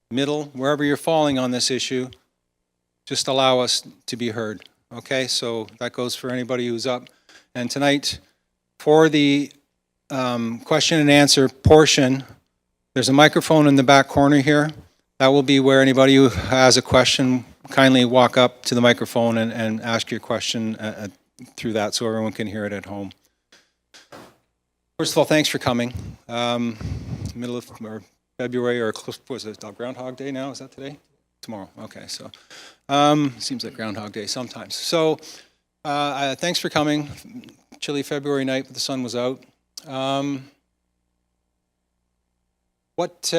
middle, wherever you're falling on this issue, just allow us to be heard. Okay, so that goes for anybody who's up. And tonight, for the question and answer portion, there's a microphone in the back corner here. That will be where anybody who has a question, kindly walk up to the microphone and ask your question through that so everyone can hear it at home. First of all, thanks for coming. Middle of February, or close, was it Groundhog Day now? Is that today? Tomorrow. Okay, so seems like Groundhog Day sometimes. So thanks for coming. Chilly February night, but the sun was out. What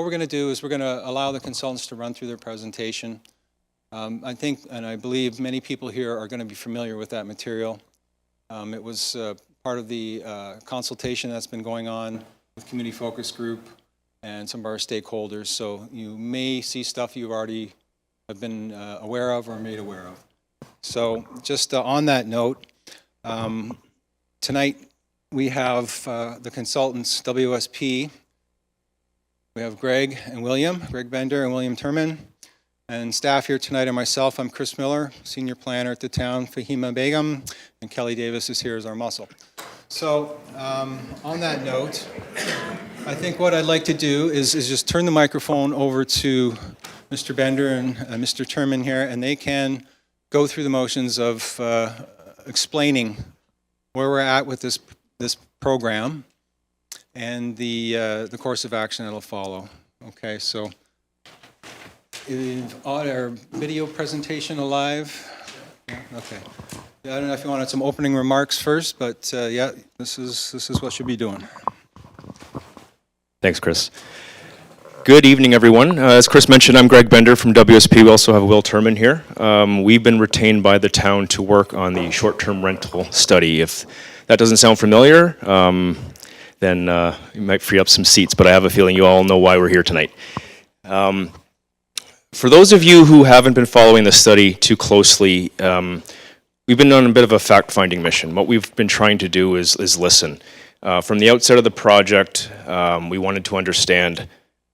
we're going to do is we're going to allow the consultants to run through their presentation. I think, and I believe many people here are going to be familiar with that material. It was part of the consultation that's been going on with Community Focus Group and some of our stakeholders. So you may see stuff you already have been aware of or made aware of. So just on that note, tonight we have the consultants, WSP. We have Greg Bender and William Turman. And staff here tonight are myself. I'm Chris Miller, senior planner at the town. Fahima Begum and Kelly Davis is here as our muscle. So on that note, I think what I'd like to do is just turn the microphone over to Mr. Bender and Mr. Turman here, and they can go through the motions of explaining where we're at with this program and the course of action that'll follow. Okay, so is our video presentation alive? Yeah, okay. Yeah, I don't know if you wanted some opening remarks first, but yeah, this is what you'll be doing. Thanks, Chris. Good evening, everyone. As Chris mentioned, I'm Greg Bender from WSP. We also have Will Turman here. We've been retained by the town to work on the short-term rental study. If that doesn't sound familiar, then you might free up some seats, but I have a feeling you all know why we're here tonight. For those of you who haven't been following the study too closely, we've been on a bit of a fact-finding mission. What we've been trying to do is listen. From the outset of the project, we wanted to understand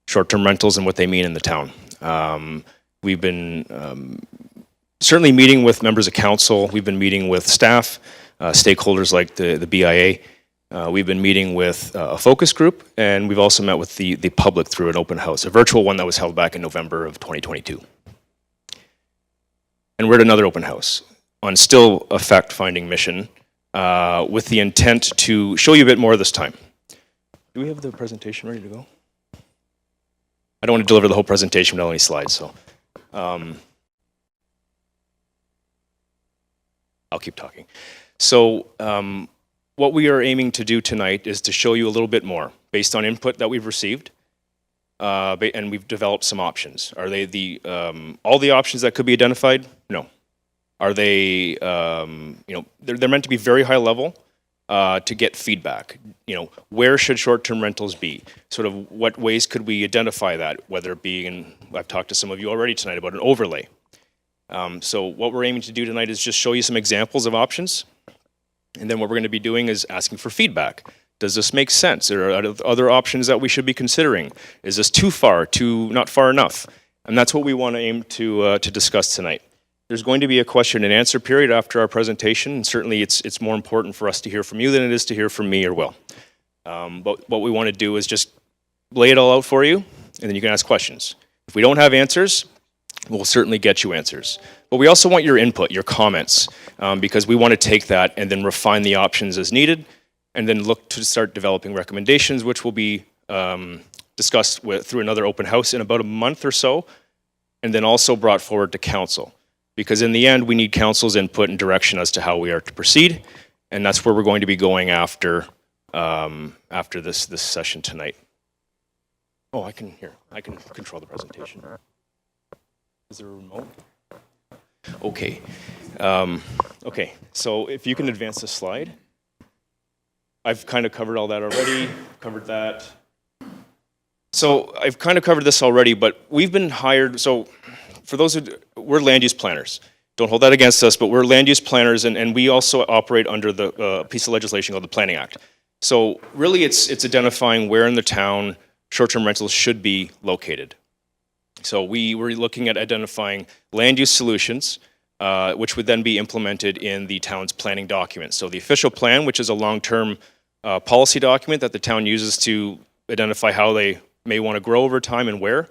short-term rentals and what they mean in the town. We've been certainly meeting with members of council. We've been meeting with staff, stakeholders like the BIA. We've been meeting with a focus group, and we've also met with the public through an open house, a virtual one that was held back in November of 2022. And we're at another open house on still a fact-finding mission with the intent to show you a bit more this time. Do we have the presentation ready to go? I don't want to deliver the whole presentation without any slides, so I'll keep talking. So what we are aiming to do tonight is to show you a little bit more based on input that we've received, and we've developed some options. Are they all the options that could be identified? No. Are they, they're meant to be very high level to get feedback. Where should short-term rentals be? Sort of what ways could we identify that, whether it be, and I've talked to some of you already tonight about an overlay. So what we're aiming to do tonight is just show you some examples of options. And then what we're going to be doing is asking for feedback. Does this make sense? Are there other options that we should be considering? Is this too far, not far enough? And that's what we want to aim to discuss tonight. There's going to be a question and answer period after our presentation, and certainly it's more important for us to hear from you than it is to hear from me or Will. But what we want to do is just lay it all out for you, and then you can ask questions. If we don't have answers, we'll certainly get you answers. But we also want your input, your comments, because we want to take that and then refine the options as needed, and then look to start developing recommendations, which will be discussed through another open house in about a month or so, and then also brought forward to council. Because in the end, we need council's input and direction as to how we are to proceed, and that's where we're going to be going after this session tonight. Oh, I can control the presentation. Is there a remote? Okay. Okay, so if you can advance the slide. I've kind of covered all that already, covered that. So I've kind of covered this already, but we've been hired, so for those who, we're land use planners. Don't hold that against us, but we're land use planners, and we also operate under the piece of legislation called the Planning Act. So really it's identifying where in the town short-term rentals should be located. So we were looking at identifying land use solutions, which would then be implemented in the town's planning document. So the official plan, which is a long-term policy document that the town uses to identify how they may want to grow over time and where.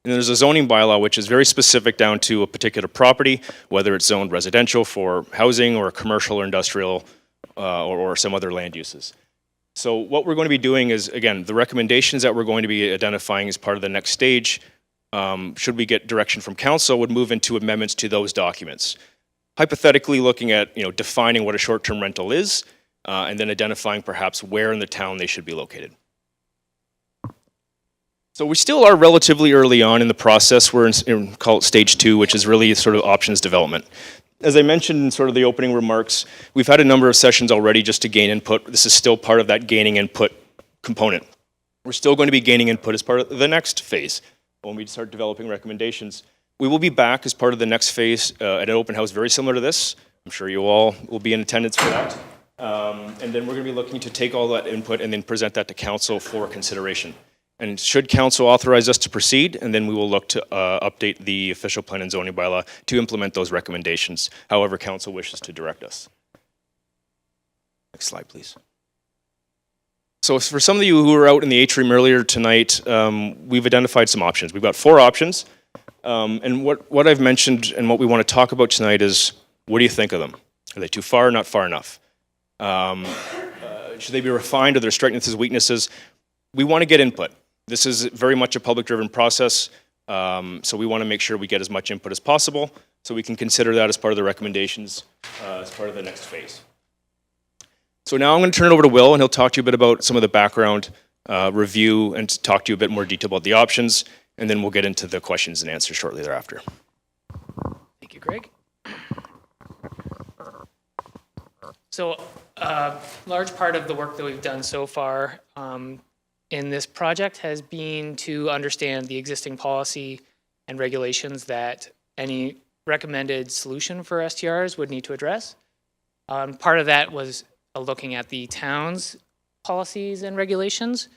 And there's a zoning bylaw, which is very specific down to a particular property, whether it's zoned residential for housing or commercial or industrial or some other land uses. So what we're going to be doing is, again, the recommendations that we're going to be identifying as part of the next stage, should we get direction from council, would move into amendments to those documents. Hypothetically looking at, defining what a short-term rental is, and then identifying perhaps where in the town they should be located. So we still are relatively early on in the process. We're in call it stage 2, which is really sort of options development. As I mentioned in sort of the opening remarks, we've had a number of sessions already just to gain input. This is still part of that gaining input component. We're still going to be gaining input as part of the next phase when we start developing recommendations. We will be back as part of the next phase at an open house very similar to this. I'm sure you all will be in attendance for that. And then we're going to be looking to take all that input and then present that to council for consideration. And should council authorize us to proceed, and then we will look to update the official plan and zoning bylaw to implement those recommendations, however council wishes to direct us. Next slide, please. So for some of you who were out in the atrium earlier tonight, we've identified some options. We've got 4 options. And what I've mentioned and what we want to talk about tonight is, what do you think of them? Are they too far, not far enough? Should they be refined? Are there strengths, weaknesses? We want to get input. This is very much a public-driven process, so we want to make sure we get as much input as possible so we can consider that as part of the recommendations as part of the next phase. So now I'm going to turn it over to Will, and he'll talk to you a bit about some of the background review and talk to you a bit more detail about the options, and then we'll get into the questions and answers shortly thereafter. Thank you, Greg. So a large part of the work that we've done so far in this project has been to understand the existing policy and regulations that any recommended solution for STRs would need to address. Part of that was looking at the town's policies and regulations.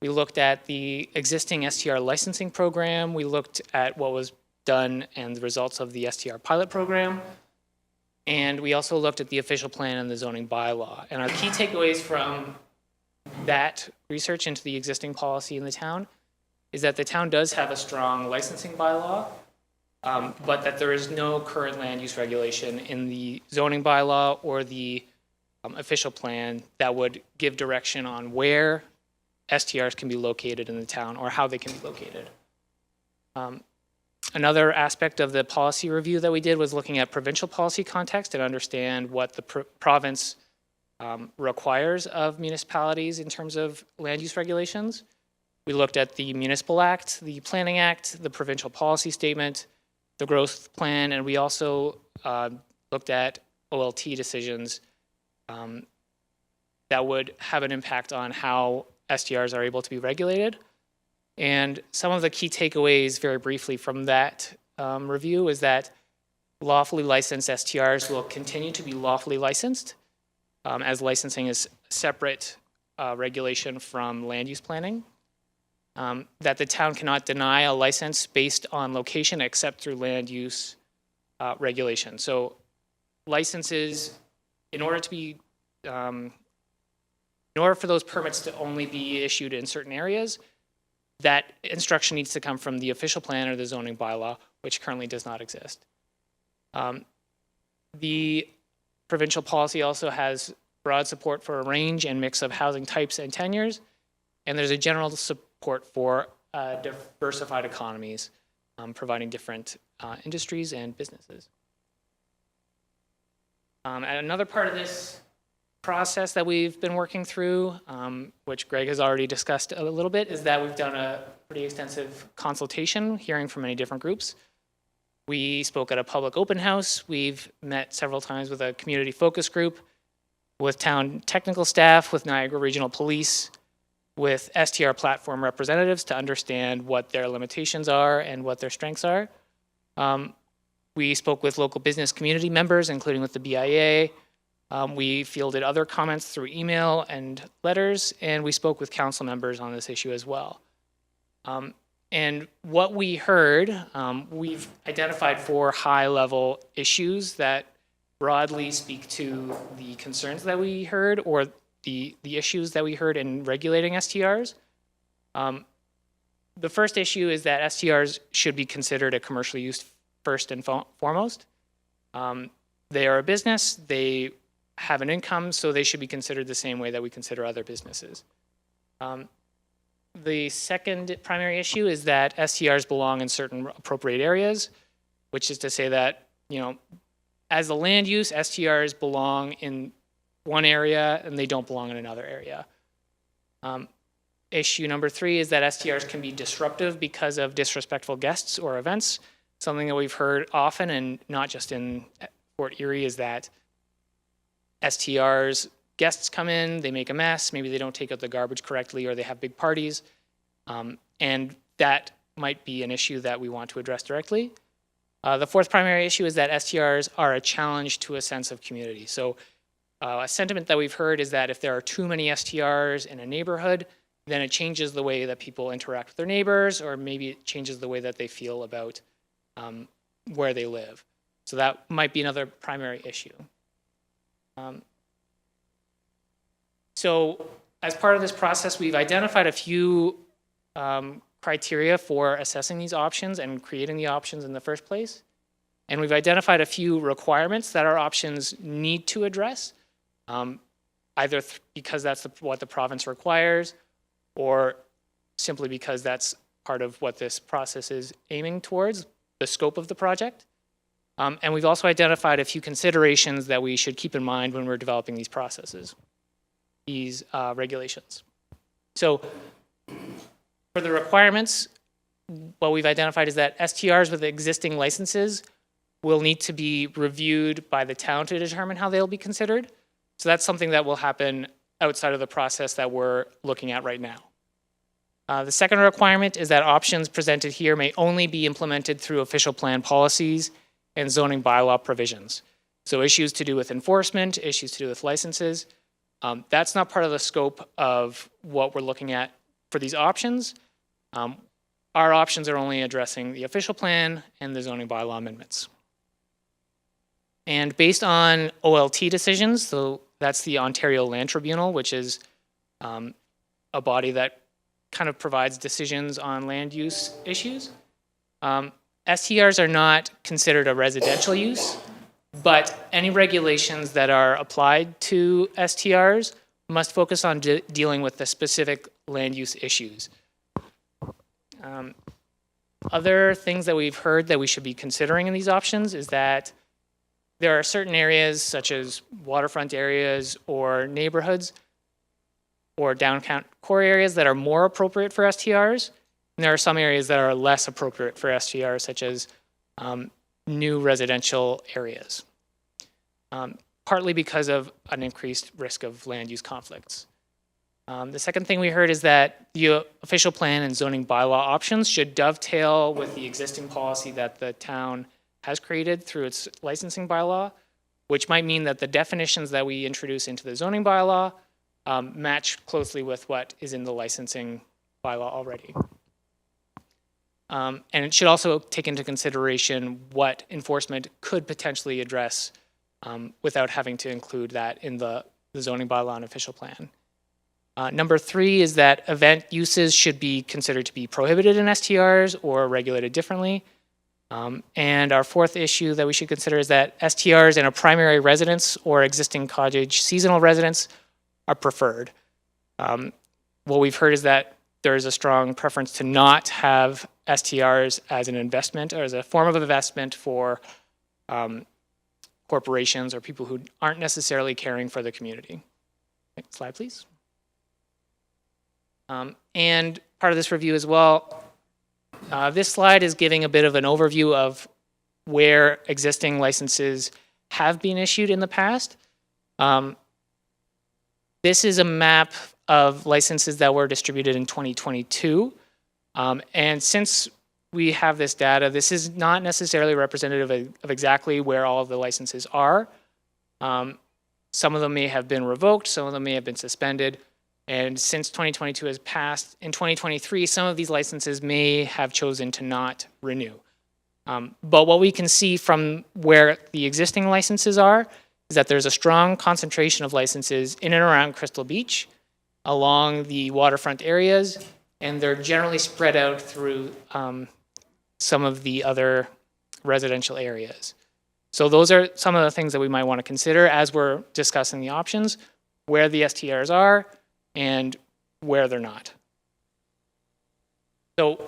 We looked at the existing STR licensing program. We looked at what was done and the results of the STR pilot program. And we also looked at the official plan and the zoning bylaw. And our key takeaways from that research into the existing policy in the town is that the town does have a strong licensing bylaw, but that there is no current land use regulation in the zoning bylaw or the official plan that would give direction on where STRs can be located in the town or how they can be located. Another aspect of the policy review that we did was looking at provincial policy context and understand what the province requires of municipalities in terms of land use regulations. We looked at the Municipal Act, the Planning Act, the provincial policy statement, the growth plan, and we also looked at OLT decisions that would have an impact on how STRs are able to be regulated. And some of the key takeaways, very briefly, from that review is that lawfully licensed STRs will continue to be lawfully licensed, as licensing is separate regulation from land use planning. That the town cannot deny a license based on location except through land use regulation. So licenses, in order for those permits to only be issued in certain areas, that instruction needs to come from the official plan or the zoning bylaw, which currently does not exist. The provincial policy also has broad support for a range and mix of housing types and tenures, and there's a general support for diversified economies, providing different industries and businesses. And another part of this process that we've been working through, which Greg has already discussed a little bit, is that we've done a pretty extensive consultation, hearing from many different groups. We spoke at a public open house. We've met several times with a community focus group, with town technical staff, with Niagara Regional Police, with STR platform representatives to understand what their limitations are and what their strengths are. We spoke with local business community members, including with the BIA. We fielded other comments through email and letters, and we spoke with council members on this issue as well. And what we heard, we've identified 4 high-level issues that broadly speak to the concerns that we heard or the issues that we heard in regulating STRs. The first issue is that STRs should be considered a commercial use first and foremost. They are a business, they have an income, so they should be considered the same way that we consider other businesses. The second primary issue is that STRs belong in certain appropriate areas, which is to say that, as a land use, STRs belong in one area and they don't belong in another area. Issue number 3 is that STRs can be disruptive because of disrespectful guests or events. Something that we've heard often, and not just in Fort Erie, is that STRs, guests come in, they make a mess, maybe they don't take out the garbage correctly, or they have big parties, and that might be an issue that we want to address directly. The fourth primary issue is that STRs are a challenge to a sense of community. So a sentiment that we've heard is that if there are too many STRs in a neighborhood, then it changes the way that people interact with their neighbors, or maybe it changes the way that they feel about where they live. So that might be another primary issue. So as part of this process, we've identified a few criteria for assessing these options and creating the options in the first place. And we've identified a few requirements that our options need to address, either because that's what the province requires, or simply because that's part of what this process is aiming towards, the scope of the project. And we've also identified a few considerations that we should keep in mind when we're developing these processes, these regulations. So for the requirements, what we've identified is that STRs with existing licenses will need to be reviewed by the town to determine how they'll be considered. So that's something that will happen outside of the process that we're looking at right now. The second requirement is that options presented here may only be implemented through official plan policies and zoning bylaw provisions. So issues to do with enforcement, issues to do with licenses, that's not part of the scope of what we're looking at for these options. Our options are only addressing the official plan and the zoning bylaw amendments. And based on OLT decisions, so that's the Ontario Land Tribunal, which is a body that kind of provides decisions on land use issues. STRs are not considered a residential use, but any regulations that are applied to STRs must focus on dealing with the specific land use issues. Other things that we've heard that we should be considering in these options is that there are certain areas such as waterfront areas or neighborhoods or downtown core areas that are more appropriate for STRs. And there are some areas that are less appropriate for STRs, such as new residential areas, partly because of an increased risk of land use conflicts. The second thing we heard is that the official plan and zoning bylaw options should dovetail with the existing policy that the town has created through its licensing bylaw, which might mean that the definitions that we introduce into the zoning bylaw match closely with what is in the licensing bylaw already. And it should also take into consideration what enforcement could potentially address without having to include that in the zoning bylaw and official plan. Number 3 is that event uses should be considered to be prohibited in STRs or regulated differently. And our fourth issue that we should consider is that STRs in a primary residence or existing cottage seasonal residence are preferred. What we've heard is that there is a strong preference to not have STRs as an investment or as a form of investment for corporations or people who aren't necessarily caring for the community. Next slide, please. And part of this review as well, this slide is giving a bit of an overview of where existing licenses have been issued in the past. This is a map of licenses that were distributed in 2022. And since we have this data, this is not necessarily representative of exactly where all of the licenses are. Some of them may have been revoked, some of them may have been suspended. And since 2022 has passed, in 2023, some of these licenses may have chosen to not renew. But what we can see from where the existing licenses are is that there's a strong concentration of licenses in and around Crystal Beach, along the waterfront areas, and they're generally spread out through some of the other residential areas. So those are some of the things that we might want to consider as we're discussing the options, where the STRs are and where they're not. So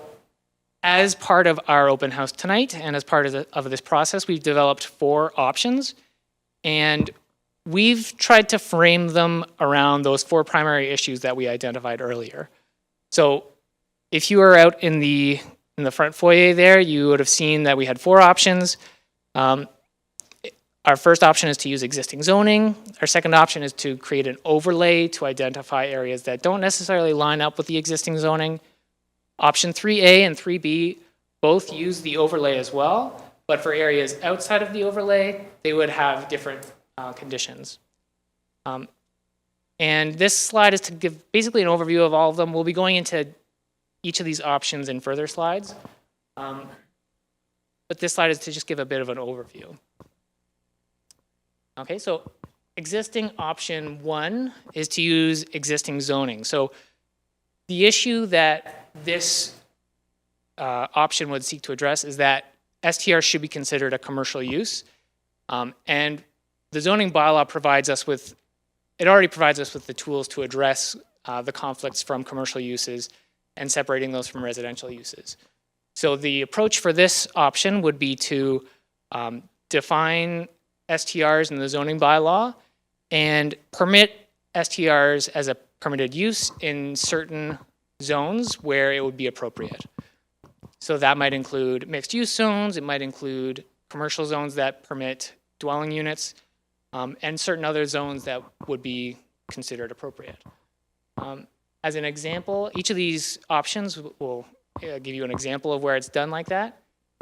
as part of our open house tonight and as part of this process, we've developed 4 options, and we've tried to frame them around those 4 primary issues that we identified earlier. So if you were out in the front foyer there, you would have seen that we had 4 options. Our first option is to use existing zoning. Our second option is to create an overlay to identify areas that don't necessarily line up with the existing zoning. Option 3A and 3B both use the overlay as well, but for areas outside of the overlay, they would have different conditions. And this slide is to give basically an overview of all of them. We'll be going into each of these options in further slides. But this slide is to just give a bit of an overview. Okay, so existing option 1 is to use existing zoning. So the issue that this option would seek to address is that STR should be considered a commercial use. And the zoning bylaw already provides us with the tools to address the conflicts from commercial uses and separating those from residential uses. So the approach for this option would be to define STRs in the zoning bylaw and permit STRs as a permitted use in certain zones where it would be appropriate. So that might include mixed use zones, it might include commercial zones that permit dwelling units, and certain other zones that would be considered appropriate. As an example, each of these options will give you an example of where it's done like that.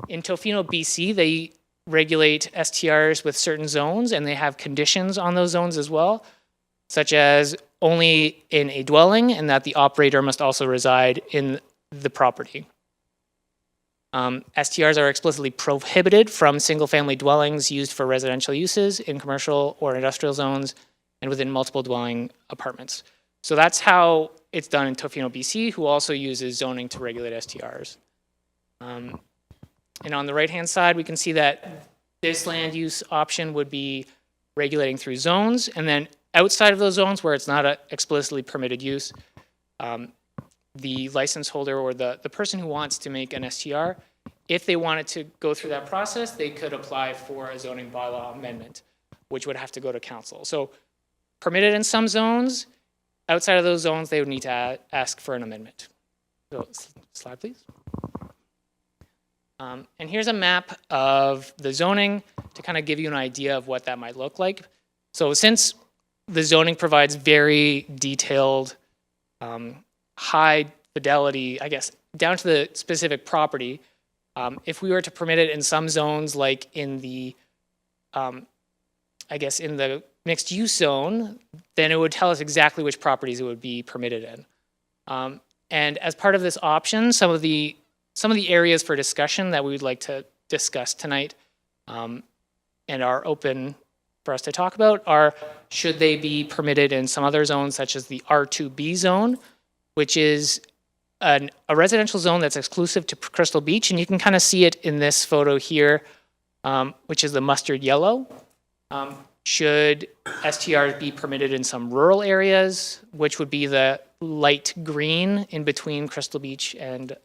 In Tofino, BC, they regulate STRs with certain zones, and they have conditions on those zones as well, such as only in a dwelling and that the operator must also reside in the property. STRs are explicitly prohibited from single-family dwellings used for residential uses in commercial or industrial zones and within multiple dwelling apartments. So that's how it's done in Tofino, BC, who also uses zoning to regulate STRs. And on the right-hand side, we can see that this land use option would be regulating through zones, and then outside of those zones where it's not an explicitly permitted use, the license holder or the person who wants to make an STR, if they wanted to go through that process, they could apply for a zoning bylaw amendment, which would have to go to council. So permitted in some zones, outside of those zones, they would need to ask for an amendment. So, slide, please. And here's a map of the zoning to kind of give you an idea of what that might look like. So since the zoning provides very detailed, high fidelity, I guess, down to the specific property, if we were to permit it in some zones, like in the, I guess, in the mixed use zone, then it would tell us exactly which properties it would be permitted in. And as part of this option, some of the areas for discussion that we would like to discuss tonight and are open for us to talk about are, should they be permitted in some other zones, such as the R2B zone, which is a residential zone that's exclusive to Crystal Beach, and you can kind of see it in this photo here, which is the mustard yellow. Should STRs be permitted in some rural areas, which would be the light green in between Crystal Beach and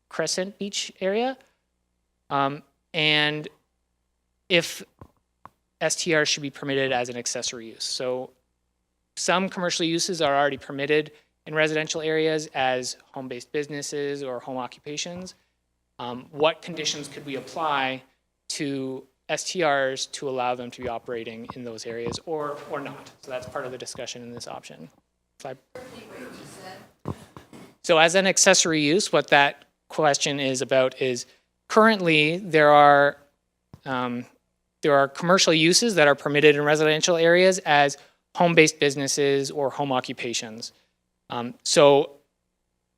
Crescent Beach area? And if STRs should be permitted as an accessory use. So some commercial uses are already permitted in residential areas as home-based businesses or home occupations. What conditions could we apply to STRs to allow them to be operating in those areas or not? So that's part of the discussion in this option. Slide. So as an accessory use, what that question is about is currently there are commercial uses that are permitted in residential areas as home-based businesses or home occupations. So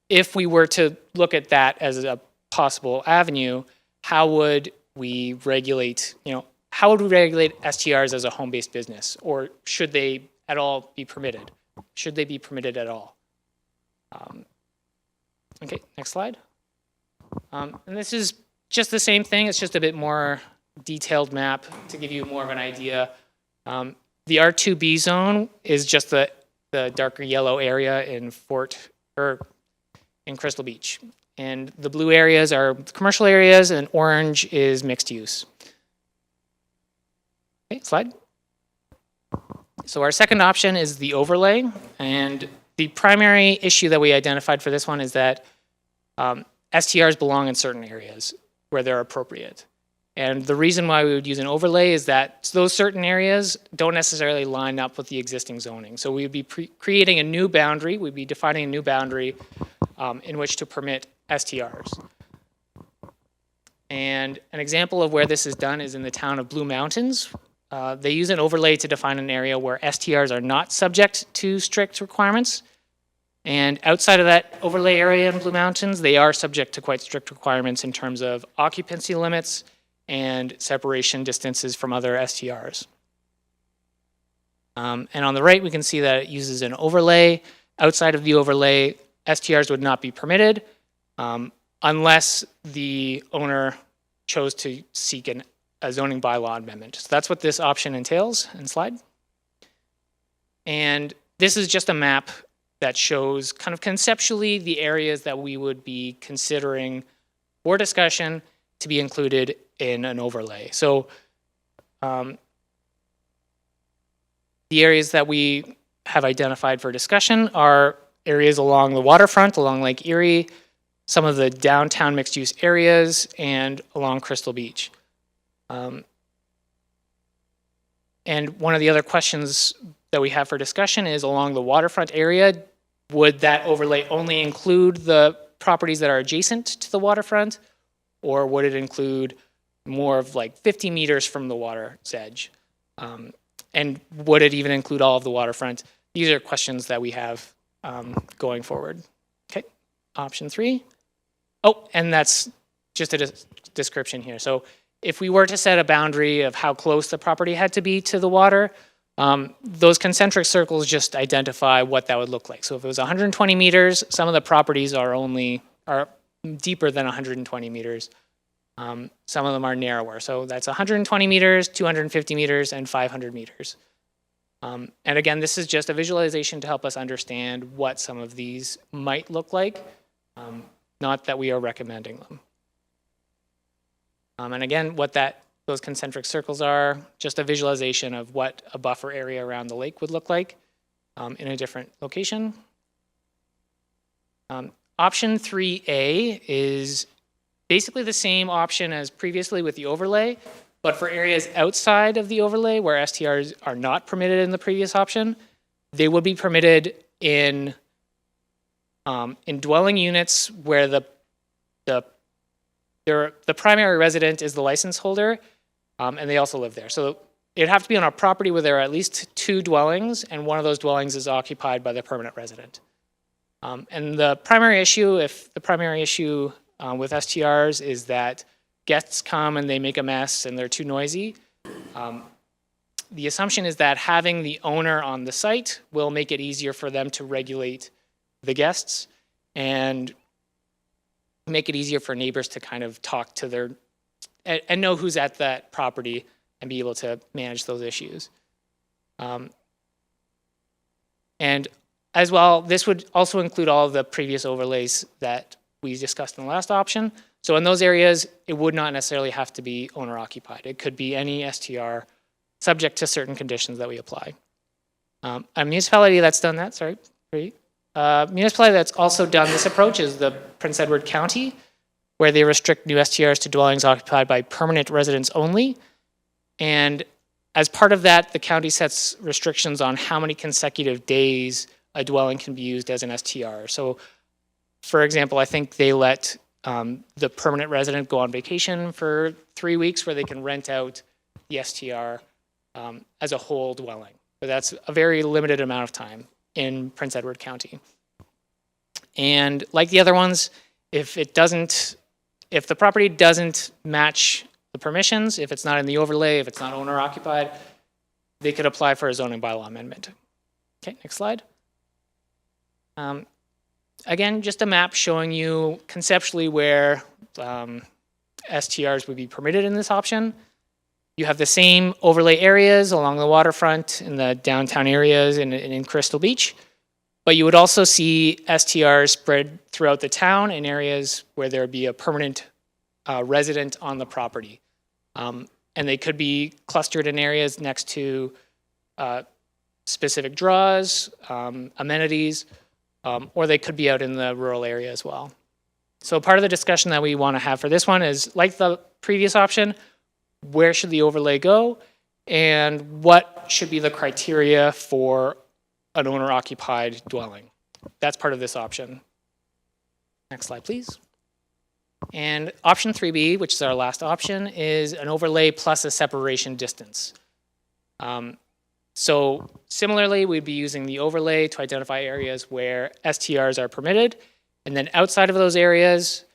if we were to look at that as a possible avenue, how would we regulate, how would we regulate STRs as a home-based business? Or should they at all be permitted? Should they be permitted at all? Okay, next slide. And this is just the same thing. It's just a bit more detailed map to give you more of an idea. The R2B zone is just the darker yellow area in in Crystal Beach. And the blue areas are commercial areas, and orange is mixed use. Okay, slide. So our second option is the overlay, and the primary issue that we identified for this one is that STRs belong in certain areas where they're appropriate. And the reason why we would use an overlay is that those certain areas don't necessarily line up with the existing zoning. So we would be creating a new boundary, we'd be defining a new boundary in which to permit STRs. And an example of where this is done is in the town of Blue Mountains. They use an overlay to define an area where STRs are not subject to strict requirements. And outside of that overlay area in Blue Mountains, they are subject to quite strict requirements in terms of occupancy limits and separation distances from other STRs. And on the right, we can see that it uses an overlay. Outside of the overlay, STRs would not be permitted unless the owner chose to seek a zoning bylaw amendment. So that's what this option entails. And slide. And this is just a map that shows kind of conceptually the areas that we would be considering for discussion to be included in an overlay. So the areas that we have identified for discussion are areas along the waterfront, along Lake Erie, some of the downtown mixed-use areas, and along Crystal Beach. And one of the other questions that we have for discussion is along the waterfront area, would that overlay only include the properties that are adjacent to the waterfront, or would it include more of like 50 meters from the water's edge? And would it even include all of the waterfront? These are questions that we have going forward. Okay, option 3. Oh, and that's just a description here. So if we were to set a boundary of how close the property had to be to the water, those concentric circles just identify what that would look like. So if it was 120 meters, some of the properties are deeper than 120 meters. Some of them are narrower. So that's 120 meters, 250 meters, and 500 meters. And again, this is just a visualization to help us understand what some of these might look like, not that we are recommending them. And again, what those concentric circles are, just a visualization of what a buffer area around the lake would look like in a different location. Option 3A is basically the same option as previously with the overlay, but for areas outside of the overlay where STRs are not permitted in the previous option, they would be permitted in dwelling units where the primary resident is the license holder, and they also live there. So it'd have to be on a property where there are at least 2 dwellings, and one of those dwellings is occupied by the permanent resident. And the primary issue, with STRs is that guests come and they make a mess and they're too noisy. The assumption is that having the owner on the site will make it easier for them to regulate the guests and make it easier for neighbors to kind of talk to and know who's at that property and be able to manage those issues. And as well, this would also include all of the previous overlays that we discussed in the last option. So in those areas, it would not necessarily have to be owner occupied. It could be any STR subject to certain conditions that we apply. A municipality that's done that, municipality that's also done this approach is the Prince Edward County, where they restrict new STRs to dwellings occupied by permanent residents only. And as part of that, the county sets restrictions on how many consecutive days a dwelling can be used as an STR. So, for example, I think they let the permanent resident go on vacation for 3 weeks where they can rent out the STR as a whole dwelling. But that's a very limited amount of time in Prince Edward County. And like the other ones, if the property doesn't match the permissions, if it's not in the overlay, if it's not owner occupied, they could apply for a zoning bylaw amendment. Okay, next slide. Again, just a map showing you conceptually where STRs would be permitted in this option. You have the same overlay areas along the waterfront in the downtown areas and in Crystal Beach, but you would also see STRs spread throughout the town in areas where there would be a permanent resident on the property. And they could be clustered in areas next to specific draws, amenities, or they could be out in the rural area as well. So part of the discussion that we want to have for this one is, like the previous option, where should the overlay go, and what should be the criteria for an owner-occupied dwelling? That's part of this option. Next slide, please. And option 3B, which is our last option, is an overlay plus a separation distance. So similarly, we'd be using the overlay to identify areas where STRs are permitted, and then outside of those areas,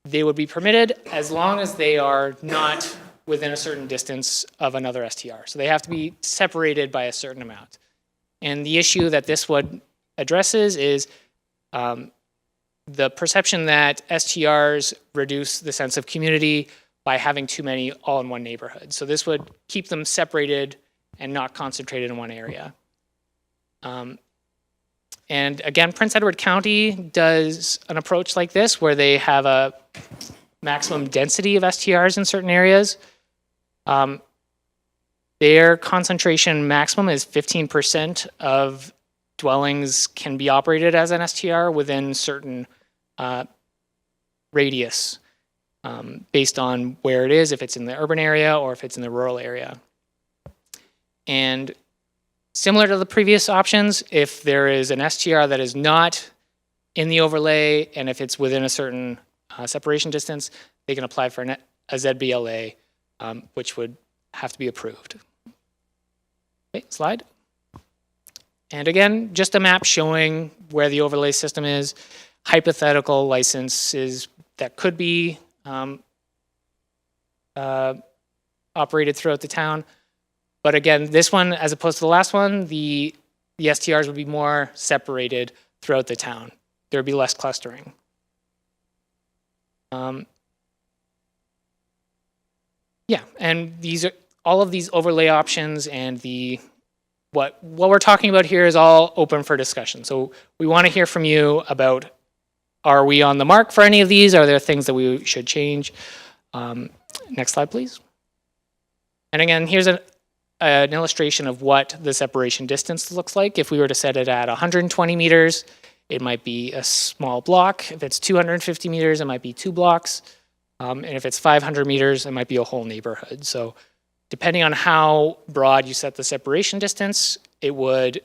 they would be permitted as long as they are not within a certain distance of another STR. So they have to be separated by a certain amount. And the issue that this would addresses is the perception that STRs reduce the sense of community by having too many all in one neighborhood. So this would keep them separated and not concentrated in one area. And again, Prince Edward County does an approach like this where they have a maximum density of STRs in certain areas. Their concentration maximum is 15% of dwellings can be operated as an STR within certain radius based on where it is, if it's in the urban area or if it's in the rural area. And similar to the previous options, if there is an STR that is not in the overlay and if it's within a certain separation distance, they can apply for a ZBLA, which would have to be approved. Okay, slide. And again, just a map showing where the overlay system is, hypothetical licenses that could be operated throughout the town. But again, this one, as opposed to the last one, the STRs would be more separated throughout the town. There would be less clustering. Yeah, and these are all of these overlay options, and what we're talking about here is all open for discussion. So we want to hear from you about, are we on the mark for any of these? Are there things that we should change? Next slide, please. And again, here's an illustration of what the separation distance looks like. If we were to set it at 120 meters, it might be a small block. If it's 250 meters, it might be 2 blocks. And if it's 500 meters, it might be a whole neighborhood. So depending on how broad you set the separation distance, it would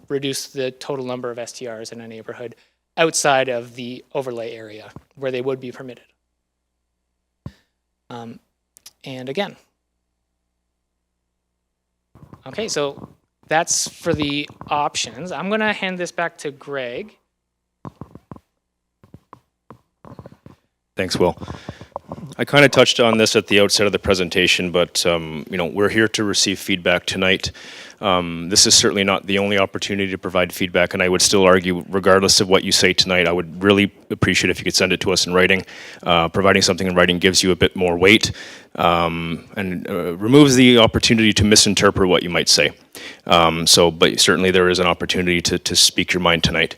reduce the total number of STRs in a neighborhood outside of the overlay area where they would be permitted. And again, okay, so that's for the options. I'm going to hand this back to Greg. Thanks, Will. I kind of touched on this at the outset of the presentation, but we're here to receive feedback tonight. This is certainly not the only opportunity to provide feedback, and I would still argue, regardless of what you say tonight, I would really appreciate if you could send it to us in writing. Providing something in writing gives you a bit more weight and removes the opportunity to misinterpret what you might say. But certainly there is an opportunity to speak your mind tonight.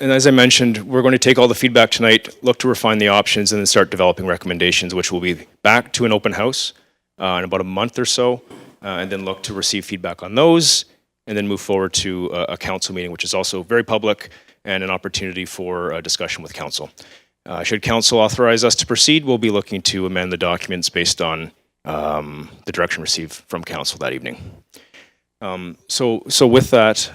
And as I mentioned, we're going to take all the feedback tonight, look to refine the options, and then start developing recommendations, which will be back to an open house in about a month or so, and then look to receive feedback on those, and then move forward to a council meeting, which is also very public and an opportunity for a discussion with council. Should council authorize us to proceed, we'll be looking to amend the documents based on the direction received from council that evening. So with that,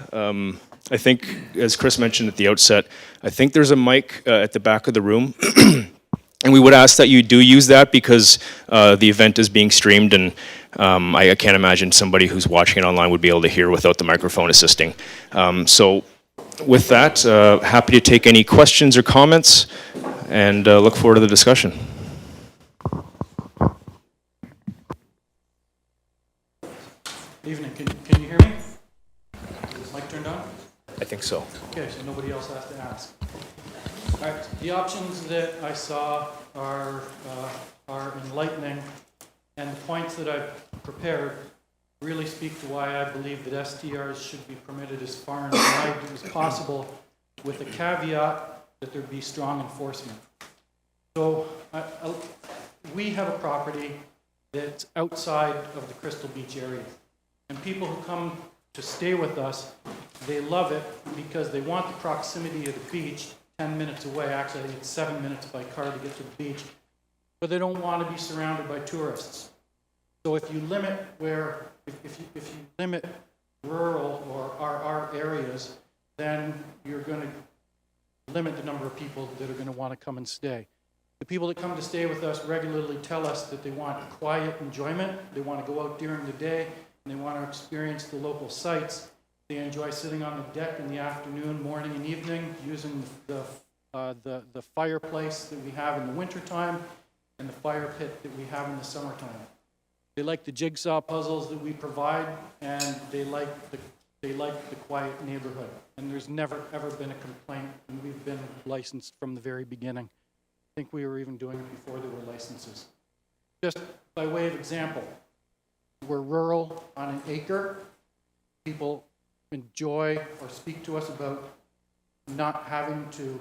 I think, as Chris mentioned at the outset, I think there's a mic at the back of the room. And we would ask that you do use that because the event is being streamed, and I can't imagine somebody who's watching it online would be able to hear without the microphone assisting. So with that, happy to take any questions or comments, and look forward to the discussion. Evening, can you hear me? Is this mic turned on? I think so. Okay, so nobody else has to ask. All right, the options that I saw are enlightening, and the points that I've prepared really speak to why I believe that STRs should be permitted as far and wide as possible, with the caveat that there be strong enforcement. So we have a property that's outside of the Crystal Beach area. And people who come to stay with us, they love it because they want the proximity of the beach, 10 minutes away. Actually, I think it's 7 minutes by car to get to the beach. But they don't want to be surrounded by tourists. So if you limit if you limit rural or our areas, then you're going to limit the number of people that are going to want to come and stay. The people that come to stay with us regularly tell us that they want quiet enjoyment. They want to go out during the day. And they want to experience the local sites. They enjoy sitting on the deck in the afternoon, morning, and evening, using the fireplace that we have in the wintertime and the fire pit that we have in the summertime. They like the jigsaw puzzles that we provide, and they like the quiet neighborhood. And there's never, ever been a complaint, and we've been licensed from the very beginning. I think we were even doing it before there were licenses. Just by way of example, we're rural on an acre. People enjoy or speak to us about not having to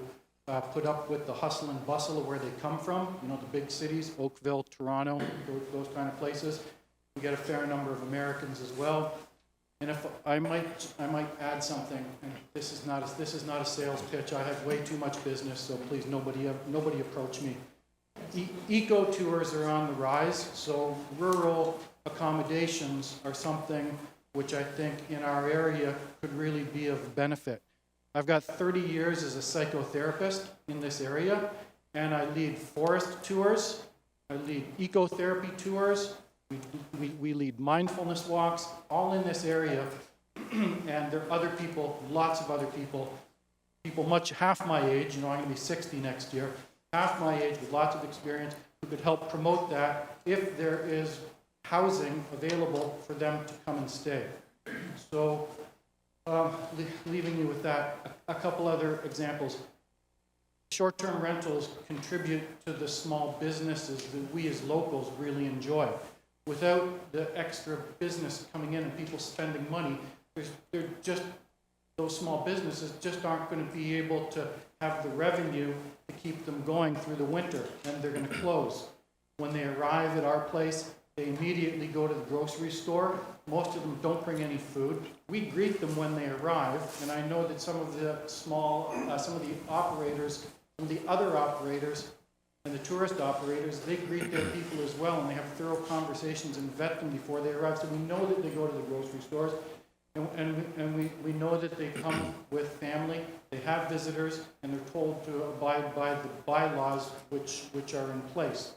put up with the hustle and bustle of where they come from. You know, the big cities, Oakville, Toronto, those kind of places. We get a fair number of Americans as well. And if I might add something, and this is not a sales pitch. I have way too much business, so please nobody approach me. Eco tours are on the rise, so rural accommodations are something which I think in our area could really be of benefit. I've got 30 years as a psychotherapist in this area, and I lead forest tours, I lead ecotherapy tours, we lead mindfulness walks, all in this area, and there are other people, lots of other people half my age, you know, I'm going to be 60 next year, half my age with lots of experience, who could help promote that if there is housing available for them to come and stay. So, leaving you with that, a couple other examples. Short-term rentals contribute to the small businesses that we as locals really enjoy. Without the extra business coming in and people spending money, those small businesses just aren't going to be able to have the revenue to keep them going through the winter, and they're going to close. When they arrive at our place, they immediately go to the grocery store. Most of them don't bring any food. We greet them when they arrive, and I know that some of the other operators and the tourist operators, they greet their people as well, and they have thorough conversations and vet them before they arrive. So we know that they go to the grocery stores, and we know that they come with family, they have visitors, and they're told to abide by the bylaws which are in place.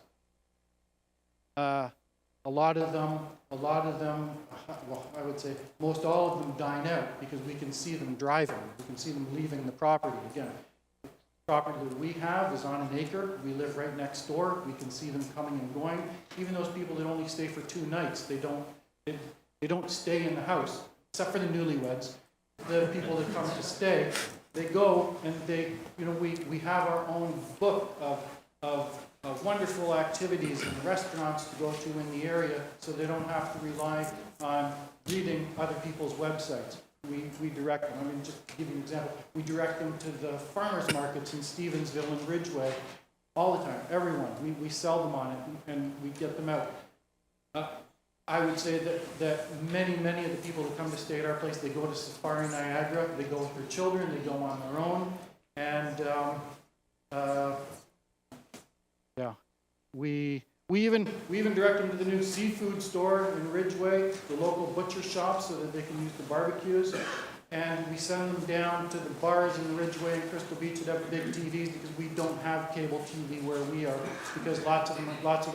A lot of them, well, I would say most all of them dine out because we can see them driving. We can see them leaving the property. Again, the property that we have is on an acre. We live right next door. We can see them coming and going. Even those people that only stay for 2 nights, they don't stay in the house, except for the newlyweds. The people that come to stay, they go and we have our own book of wonderful activities and restaurants to go to in the area, so they don't have to rely on reading other people's websites. We direct them. I mean, just to give you an example, we direct them to the farmers markets in Stevensville and Ridgeway all the time. Everyone. We sell them on it and we get them out. I would say that many of the people who come to stay at our place, they go to Safari Niagara, they go with their children, they go on their own, and yeah, we even direct them to the new seafood store in Ridgeway, the local butcher shop, so that they can use the barbecues. And we send them down to the bars in Ridgeway and Crystal Beach that have big TVs, because we don't have cable TV where we are, because lots of them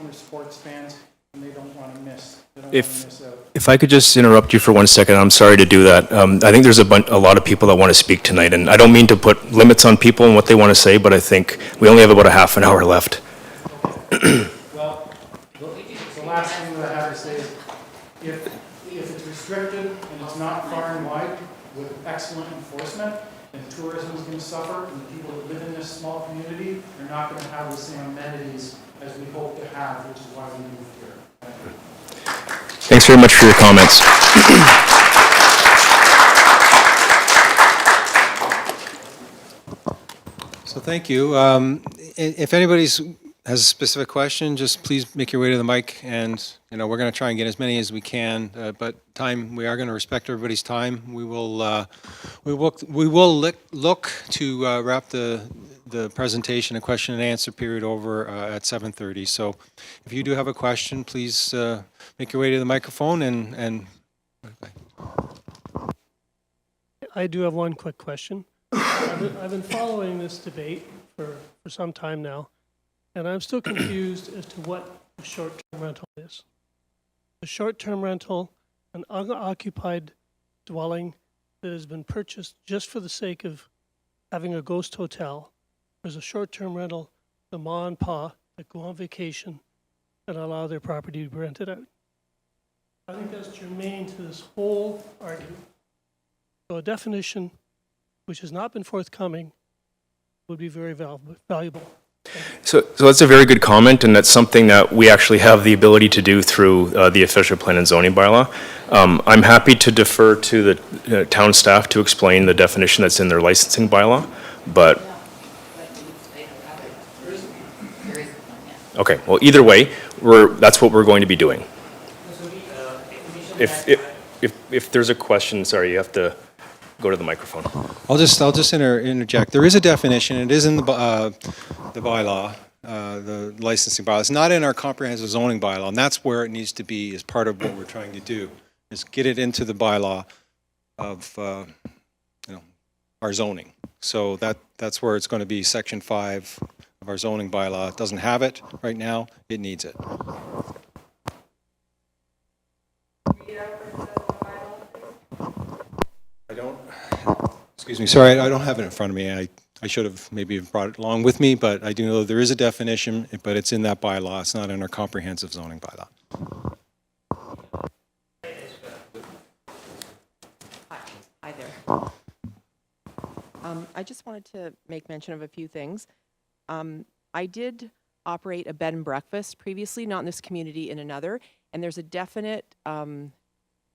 are sports fans, and they don't want to miss. They don't want If- to miss out. If I could just interrupt you for 1 second, I'm sorry to do that. I think there's a lot of people that want to speak tonight, and I don't mean to put limits on people and what they want to say, but I think we only have about a half an hour left. Well, the last thing that I have to say is, if it's restricted and it's not far and wide with excellent enforcement, then tourism is going to suffer, and the people that live in this small community are not going to have the same amenities as we hope to have, which is why we moved here. Thank you. Thanks very much for your comments. So thank you. If anybody has a specific question, just please make your way to the mic, and we're going to try and get as many as we can. But we are going to respect everybody's time. We will look to wrap the presentation and question and answer period over at 7:30. So if you do have a question, please make your way to the microphone and I do have one quick question. I've been following this debate for some time now, and I'm still confused as to what a short-term rental is. A short-term rental, an unoccupied dwelling that has been purchased just for the sake of having a ghost hotel. There's a short-term rental, the ma and pa that go on vacation and allow their property to be rented out. I think that's germane to this whole argument. So a definition which has not been forthcoming would be very valuable. So that's a very good comment, and that's something that we actually have the ability to do through the official plan and zoning bylaw. I'm happy to defer to the town staff to explain the definition that's in their licensing bylaw, but okay, well, either way, that's what we're going to be doing. If there's a question, sorry, you have to go to the microphone. I'll just interject. There is a definition. It is in the bylaw, the licensing bylaw. It's not in our comprehensive zoning bylaw, and that's where it needs to be as part of what we're trying to do, is get it into the bylaw of our zoning. So that's where it's going to be, section 5 of our zoning bylaw. It doesn't have it right now. It needs it. Excuse me, sorry, I don't have it in front of me. I should have maybe brought it along with me, but I do know there is a definition, but it's in that bylaw. It's not in our comprehensive zoning bylaw. Hi there. I just wanted to make mention of a few things. I did operate a bed and breakfast previously, not in this community, in another, and there's a definite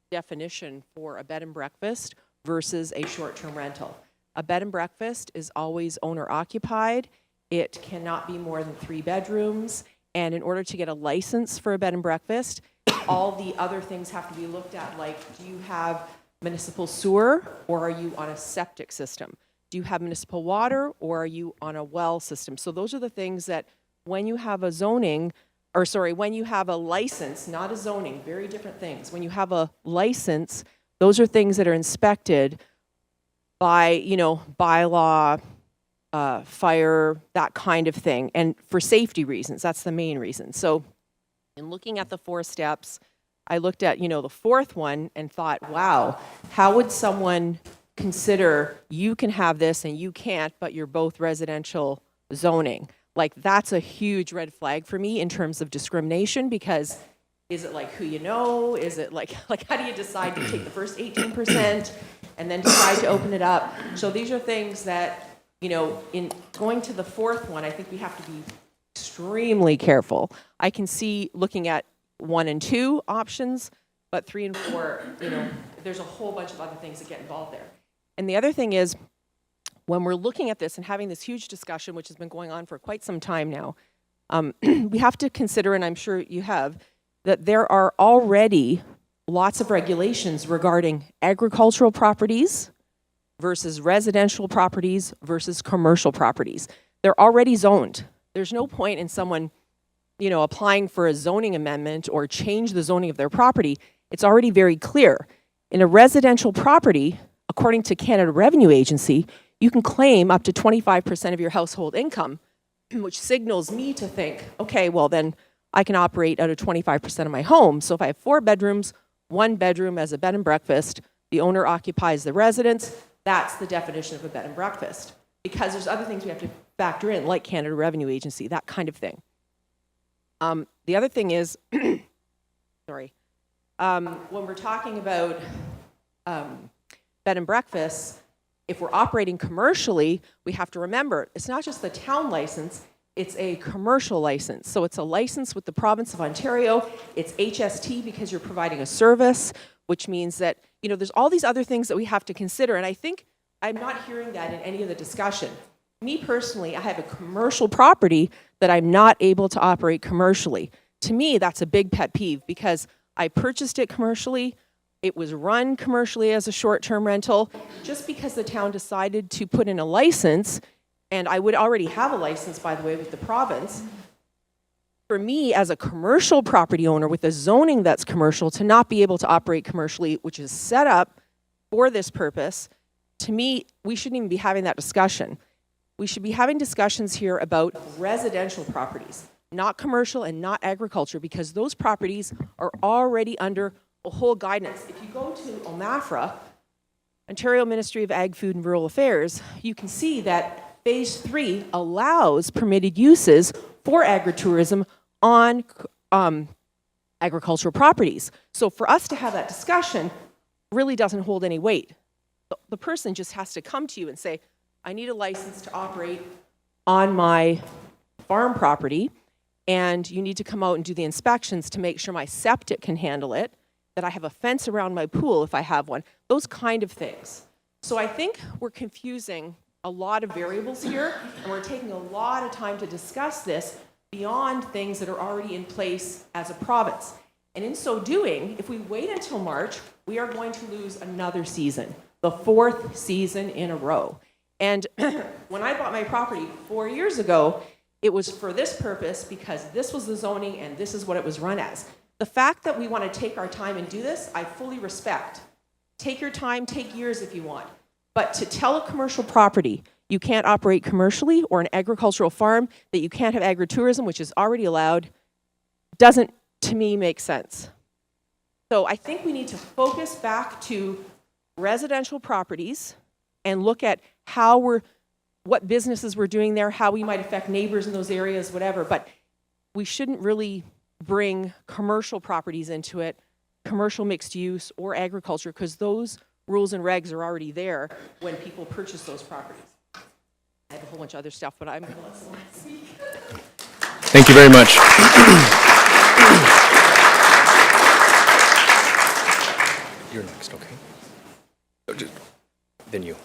definition for a bed and breakfast versus a short-term rental. A bed and breakfast is always owner-occupied. It cannot be more than 3 bedrooms, and in order to get a license for a bed and breakfast, all the other things have to be looked at, like, do you have municipal sewer, or are you on a septic system? Do you have municipal water, or are you on a well system? So those are the things that when you have a when you have a license, not a zoning, very different things. When you have a license, those are things that are inspected by, bylaw, fire, that kind of thing. And for safety reasons, that's the main reason. So in looking at the 4 steps, I looked at, the 4th one and thought, wow, how would someone consider you can have this and you can't, but you're both residential zoning? Like, that's a huge red flag for me in terms of discrimination, because is it like who you know? Is it like how do you decide to take the first 18% and then decide to open it up? So these are things that, in going to the 4th one, I think we have to be extremely careful. I can see looking at 1 and 2 options, but 3 and 4, there's a whole bunch of other things that get involved there. And the other thing is, when we're looking at this and having this huge discussion, which has been going on for quite some time now, we have to consider, and I'm sure you have, that there are already lots of regulations regarding agricultural properties versus residential properties versus commercial properties. They're already zoned. There's no point in someone, applying for a zoning amendment or change the zoning of their property. It's already very clear. In a residential property, according to Canada Revenue Agency, you can claim up to 25% of your household income, which signals me to think, okay, well then, I can operate out of 25% of my home. So if I have 4 bedrooms, 1 bedroom as a bed and breakfast, the owner occupies the residence, that's the definition of a bed and breakfast. Because there's other things we have to factor in, like Canada Revenue Agency, that kind of thing. The other thing is, sorry, when we're talking about bed and breakfasts, if we're operating commercially, we have to remember, it's not just the town license, it's a commercial license. So it's a license with the province of Ontario. It's HST because you're providing a service, which means that, you know, there's all these other things that we have to consider. And I think I'm not hearing that in any of the discussion. Me personally, I have a commercial property that I'm not able to operate commercially. To me, that's a big pet peeve because I purchased it commercially. It was run commercially as a short-term rental. Just because the town decided to put in a license, and I would already have a license, by the way, with the province, for me as a commercial property owner with a zoning that's commercial to not be able to operate commercially, which is set up for this purpose, to me, we shouldn't even be having that discussion. We should be having discussions here about residential properties, not commercial and not agriculture, because those properties are already under a whole guidance. If you go to OMAFRA, Ontario Ministry of Ag, Food and Rural Affairs, you can see that Phase 3 allows permitted uses for agritourism on agricultural properties. So for us to have that discussion really doesn't hold any weight. The person just has to come to you and say, I need a license to operate on my farm property, and you need to come out and do the inspections to make sure my septic can handle it, that I have a fence around my pool if I have one, those kind of things. So I think we're confusing a lot of variables here, and we're taking a lot of time to discuss this beyond things that are already in place as a province. And in so doing, if we wait until March, we are going to lose another season, the 4th season in a row. And when I bought my property 4 years ago, it was for this purpose because this was the zoning and this is what it was run as. The fact that we want to take our time and do this, I fully respect. Take your time, take years if you want. But to tell a commercial property you can't operate commercially, or an agricultural farm that you can't have agritourism, which is already allowed, doesn't, to me, make sense. So I think we need to focus back to residential properties and look at what businesses we're doing there, how we might affect neighbors in those areas, whatever. But we shouldn't really bring commercial properties into it, commercial mixed use or agriculture, because those rules and regs are already there when people purchase those properties. I have a whole bunch of other stuff, but I'm going to let someone speak. Thank you very much. You're next, okay? Then you.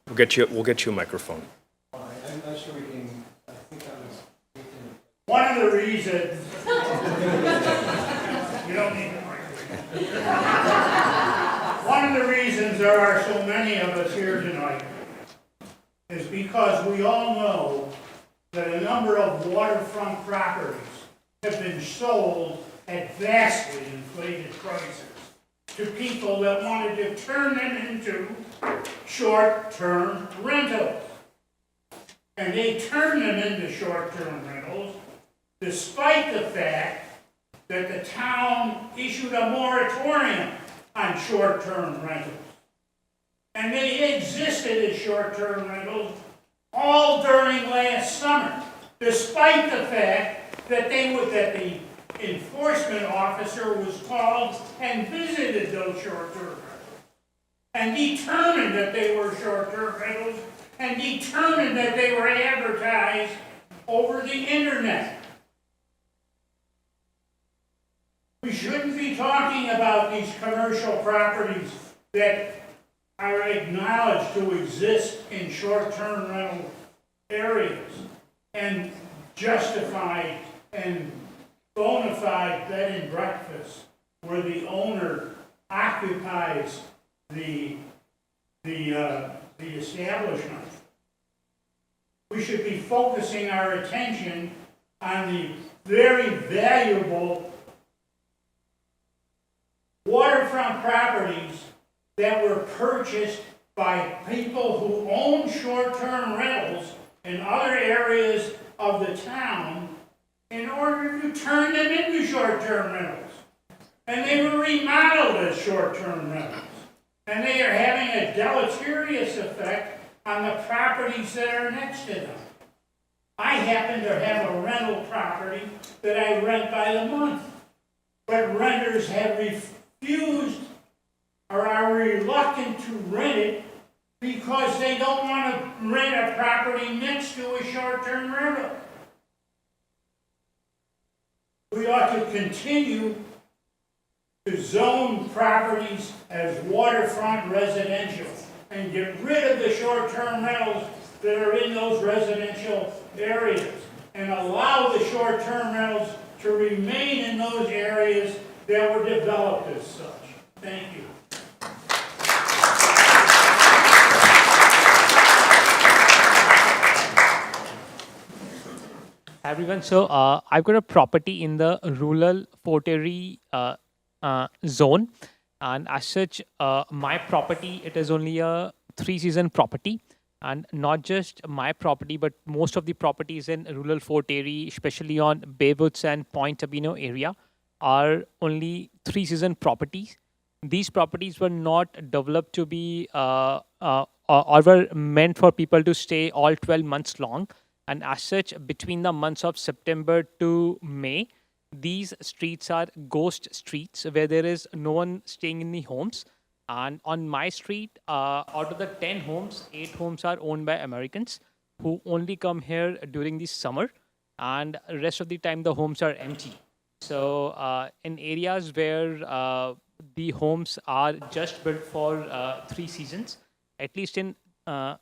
We'll get you a microphone. I'm not sure we can, I think that was... One of the reasons, you don't need a microphone. One of the reasons there are so many of us here tonight is because we all know that a number of waterfront properties have been sold at vastly inflated prices to people that wanted to turn them into short-term rentals. And they turn them into short-term rentals despite the fact that the town issued a moratorium on short-term rentals. And they existed as short-term rentals all during last summer, despite the fact that the enforcement officer was called and visited those short-term rentals and determined that they were short-term rentals and determined that they were advertised over the internet. We shouldn't be talking about these commercial properties that are acknowledged to exist in short-term rental areas and justified and bona fide bed and breakfast where the owner occupies the establishment. We should be focusing our attention on the very valuable waterfront properties that were purchased by people who own short-term rentals in other areas of the town in order to turn them into short-term rentals. And they were remodeled as short-term rentals. And they are having a deleterious effect on the properties that are next to them. I happen to have a rental property that I rent by the month. But renters have refused or are reluctant to rent it because they don't want to rent a property next to a short-term rental. We ought to continue to zone properties as waterfront residential and get rid of the short-term rentals that are in those residential areas and allow the short-term rentals to remain in those areas that were developed as such. Thank you. Hi everyone, so I've got a property in the rural Fort Erie zone, and as such, my property, it is only a 3-season property, and not just my property, but most of the properties in rural Fort Erie, especially on Baywoods and Point Dubanow area, are only 3-season properties. These properties were not developed to be or were meant for people to stay all 12 months long. And as such, between the months of September to May, these streets are ghost streets where there is no one staying in the homes. And on my street, out of the 10 homes, 8 homes are owned by Americans who only come here during the summer, and rest of the time the homes are empty. So in areas where the homes are just built for 3 seasons, at least in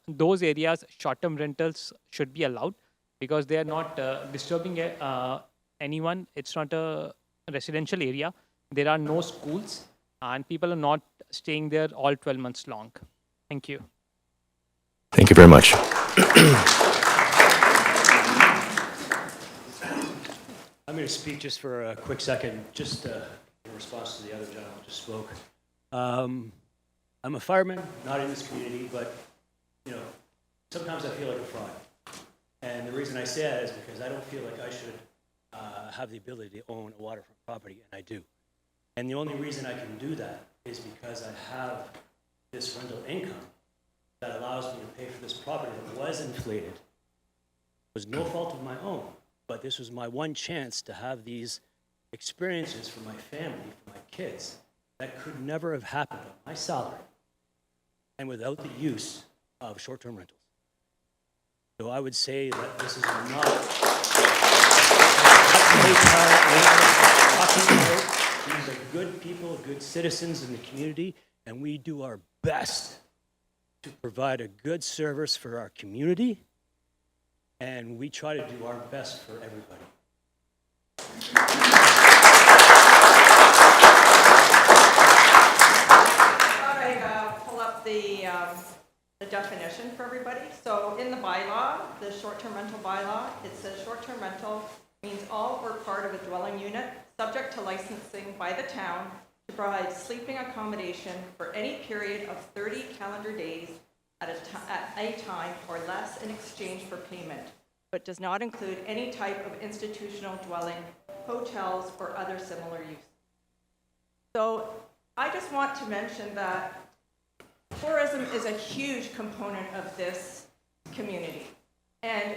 those areas, short-term rentals should be allowed because they are not disturbing anyone. It's not a residential area. There are no schools, and people are not staying there all 12 months long. Thank you. Thank you very much. I'm going to speak just for a quick second, just in response to the other gentleman who just spoke. I'm a fireman, not in this community, but you know, sometimes I feel like a fraud. And the reason I say that is because I don't feel like I should have the ability to own a waterfront property, and I do. And the only reason I can do that is because I have this rental income that allows me to pay for this property that was inflated. It was no fault of my own, but this was my one chance to have these experiences for my family, for my kids, that could never have happened on my salary and without the use of short-term rentals. So I would say that this is not these are good people, good citizens in the community, and we do our best to provide a good service for our community, and we try to do our best for everybody. Pull up the definition for everybody. So in the bylaw, the short-term rental bylaw, it says short-term rental means all or part of a dwelling unit subject to licensing by the town to provide sleeping accommodation for any period of 30 calendar days at a time or less in exchange for payment, but does not include any type of institutional dwelling, hotels, or other similar use. So I just want to mention that tourism is a huge component of this community. And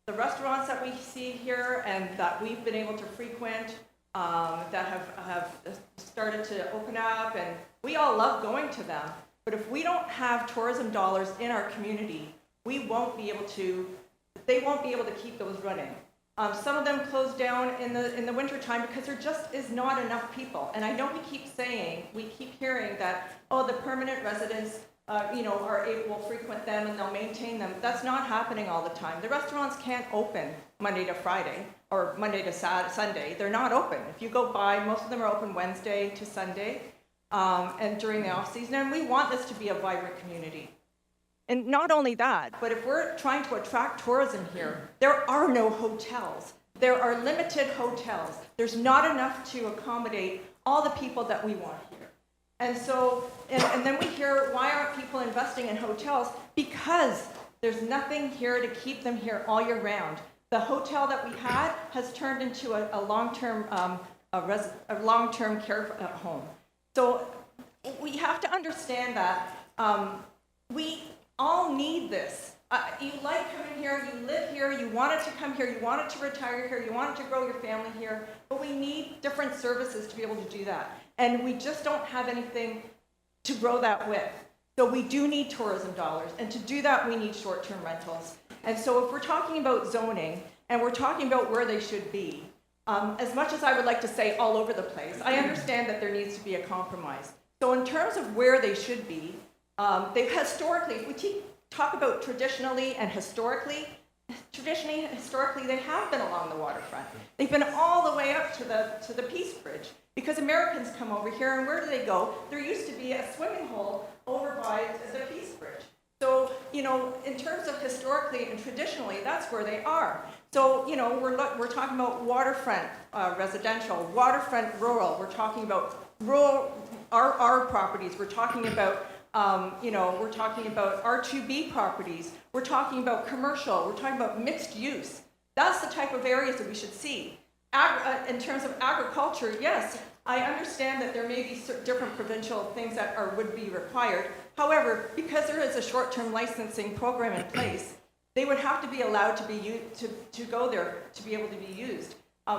the restaurants that we see here and that we've been able to frequent, that have started to open up, and we all love going to them. But if we don't have tourism dollars in our community, we won't be able to, they won't be able to keep those running. Some of them close down in the winter time because there just is not enough people. And I know we keep hearing that, oh, the permanent residents, will frequent them and they'll maintain them. That's not happening all the time. The restaurants can't open Monday to Friday or Monday to Sunday. They're not open. If you go by, most of them are open Wednesday to Sunday and during the off season. And we want this to be a vibrant community. And not only that, but if we're trying to attract tourism here, there are no hotels. There are limited hotels. There's not enough to accommodate all the people that we want here. And so, and then we hear, why aren't people investing in hotels? Because there's nothing here to keep them here all year round. The hotel that we had has turned into a long-term long-term care home. So we have to understand that we all need this. You like coming here, you live here, you wanted to come here, you wanted to retire here, you wanted to grow your family here, but we need different services to be able to do that. And we just don't have anything to grow that with. So we do need tourism dollars, and to do that, we need short-term rentals. And so if we're talking about zoning, and we're talking about where they should be, as much as I would like to say all over the place, I understand that there needs to be a compromise. So in terms of where they should be, they've historically, if we talk about traditionally and historically, they have been along the waterfront. They've been all the way up to the Peace Bridge, because Americans come over here, and where do they go? There used to be a swimming hole over by the Peace Bridge. So, you know, in terms of historically and traditionally, that's where they are. So, you know, we're talking about waterfront residential, waterfront rural. We're talking about rural, our properties. We're talking about, you know, we're talking about R2B properties. We're talking about commercial. We're talking about mixed use. That's the type of areas that we should see. In terms of agriculture, yes, I understand that there may be different provincial things that would be required. However, because there is a short-term licensing program in place, they would have to be allowed to go there to be able to be used.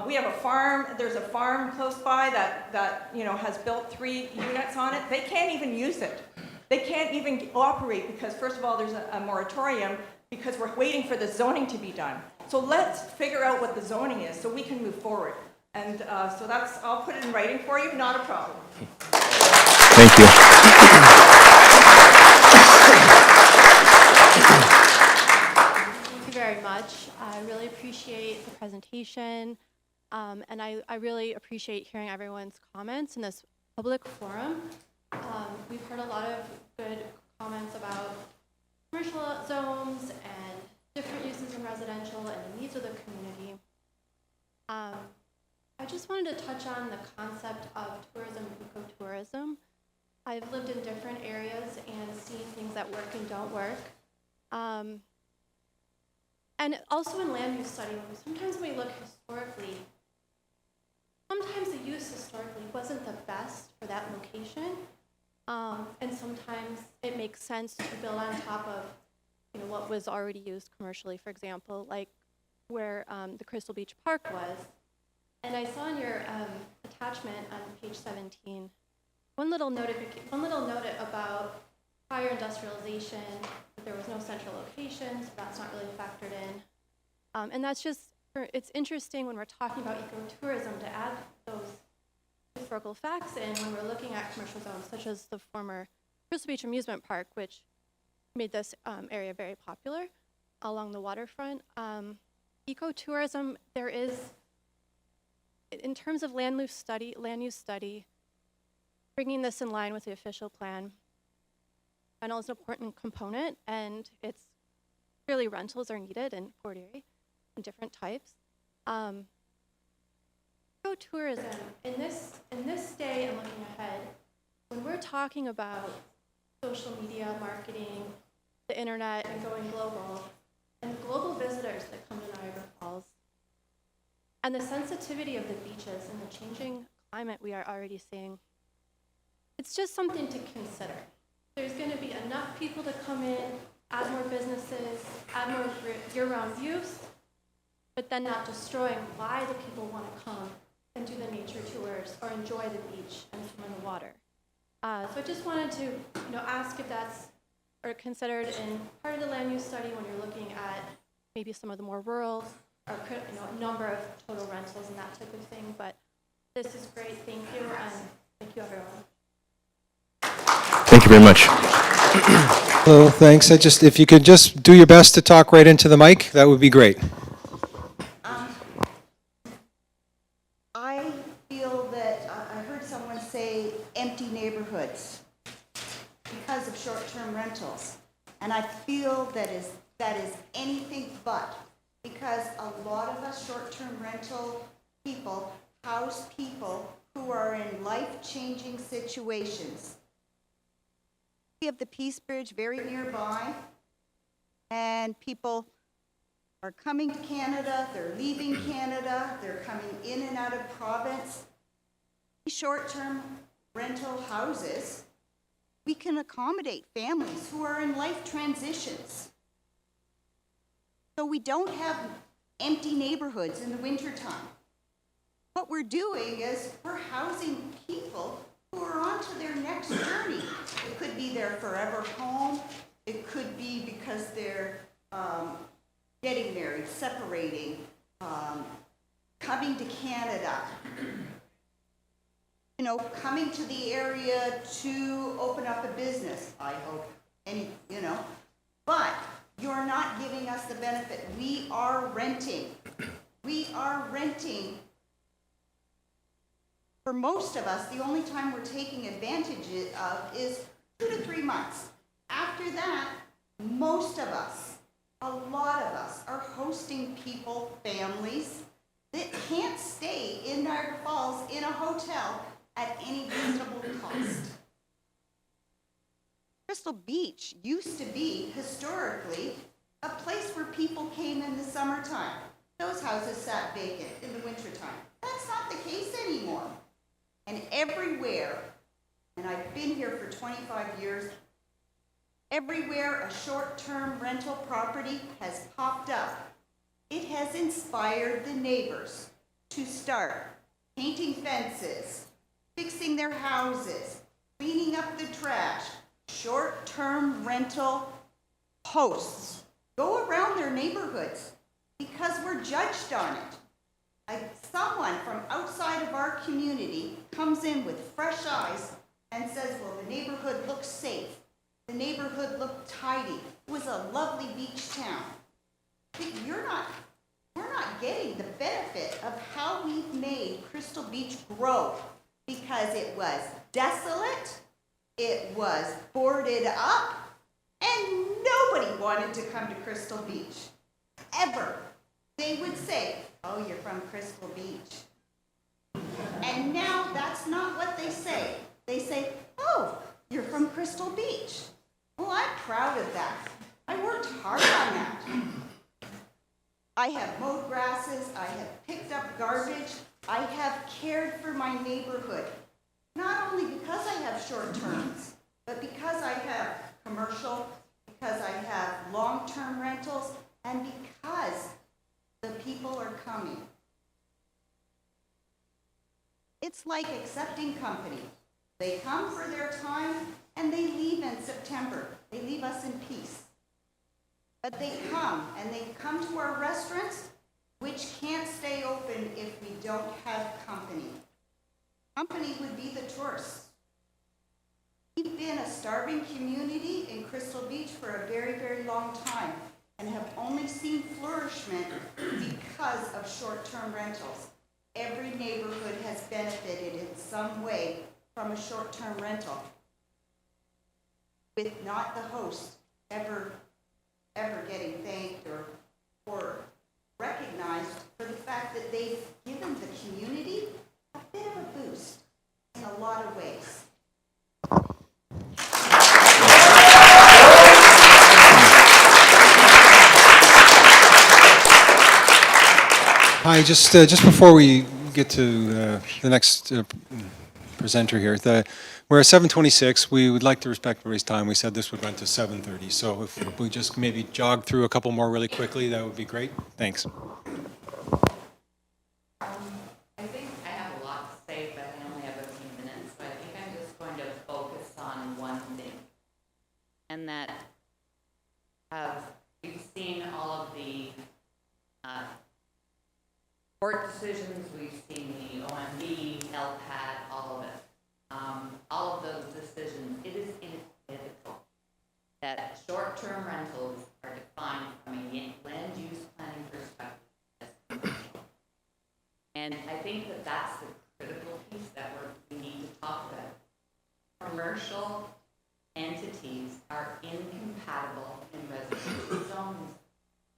We have a farm. There's a farm close by that you know has built 3 units on it. They can't even use it. They can't even operate because, first of all, there's a moratorium because we're waiting for the zoning to be done. So let's figure out what the zoning is so we can move forward. And so that's, I'll put it in writing for you, not a problem. Thank you. Thank you very much. I really appreciate the presentation, and I really appreciate hearing everyone's comments in this public forum. We've heard a lot of good comments about commercial zones and different uses in residential and the needs of the community. I just wanted to touch on the concept of tourism and ecotourism. I've lived in different areas and seen things that work and don't work. And also in land use study, sometimes when we look historically, sometimes the use historically wasn't the best for that location. And sometimes it makes sense to build on top of what was already used commercially, for example, like where the Crystal Beach Park was. And I saw in your attachment on page 17, one little note about prior industrialization, that there was no central location, so that's not really factored in. And that's just, it's interesting when we're talking about ecotourism to add those historical facts in when we're looking at commercial zones, such as the former Crystal Beach Amusement Park, which made this area very popular along the waterfront. Ecotourism, there is, in terms of land use study, bringing this in line with the official plan, rental is an important component, and it's clearly rentals are needed in Port Erie in different types. Ecotourism, in this day and looking ahead, when we're talking about social media, marketing, the internet, and going global, and the global visitors that come to Niagara Falls, and the sensitivity of the beaches and the changing climate we are already seeing, it's just something to consider. There's going to be enough people to come in, add more businesses, add more year-round use, but then not destroying why the people want to come and do the nature tours or enjoy the beach and swim in the water. So I just wanted to ask if that's considered in part of the land use study when you're looking at maybe some of the more rural or number of total rentals and that type of thing. But this is great. Thank you, and thank you, everyone. Thank you very much. Well, thanks. If you could just do your best to talk right into the mic, that would be great. I feel that I heard someone say empty neighborhoods because of short-term rentals. And I feel that is anything but, because a lot of us short-term rental people house people who are in life-changing situations. We have the Peace Bridge very nearby, and people are coming to Canada, they're leaving Canada, they're coming in and out of province. Short-term rental houses, we can accommodate families who are in life transitions. So we don't have empty neighborhoods in the wintertime. What we're doing is we're housing people who are on to their next journey. It could be their forever home. It could be because they're getting married, separating, coming to Canada, you know, coming to the area to open up a business, I hope, and, you know. But you're not giving us the benefit. We are renting. We are renting. For most of us, the only time we're taking advantage of is 2 to 3 months. After that, most of us, a lot of us, are hosting people, families, that can't stay in Niagara Falls in a hotel at any reasonable cost. Crystal Beach used to be, historically, a place where people came in the summertime. Those houses sat vacant in the wintertime. That's not the case anymore. And everywhere, and I've been here for 25 years, everywhere a short-term rental property has popped up, it has inspired the neighbors to start painting fences, fixing their houses, cleaning up the trash. Short-term rental hosts go around their neighborhoods because we're judged on it. Someone from outside of our community comes in with fresh eyes and says, well, the neighborhood looks safe. The neighborhood looked tidy. It was a lovely beach town. We're not getting the benefit of how we've made Crystal Beach grow because it was desolate, it was boarded up, and nobody wanted to come to Crystal Beach. Ever. They would say, oh, you're from Crystal Beach. And now that's not what they say. They say, oh, you're from Crystal Beach. Well, I'm proud of that. I worked hard on that. I have mowed grasses, I have picked up garbage, I have cared for my neighborhood. Not only because I have short terms, but because I have commercial, because I have long-term rentals, and because the people are coming. It's like accepting company. They come for their time and they leave in September. They leave us in peace. But they come, and they come to our restaurants, which can't stay open if we don't have company. Company would be the tourists. We've been a starving community in Crystal Beach for a very, very long time and have only seen flourishment because of short-term rentals. Every neighborhood has benefited in some way from a short-term rental, with not the host ever getting thanked or recognized for the fact that they've given the community a bit of a boost in a lot of ways. Hi, just before we get to the next presenter here, we're at 7:26. We would like to respect everybody's time. We said this would run to 7:30, so if we just maybe jog through a couple more really quickly, that would be great. Thanks. I think I have a lot to say, but I only have a few minutes, so I think I'm just going to focus on one thing. And that we've seen all of the court decisions, we've seen the OMB, LPAT, all of it. All of those decisions, it is inequitable that short-term rentals are defined from a land use planning perspective as commercial. And I think that that's the critical piece that we need to talk about. Commercial entities are incompatible in residential zones.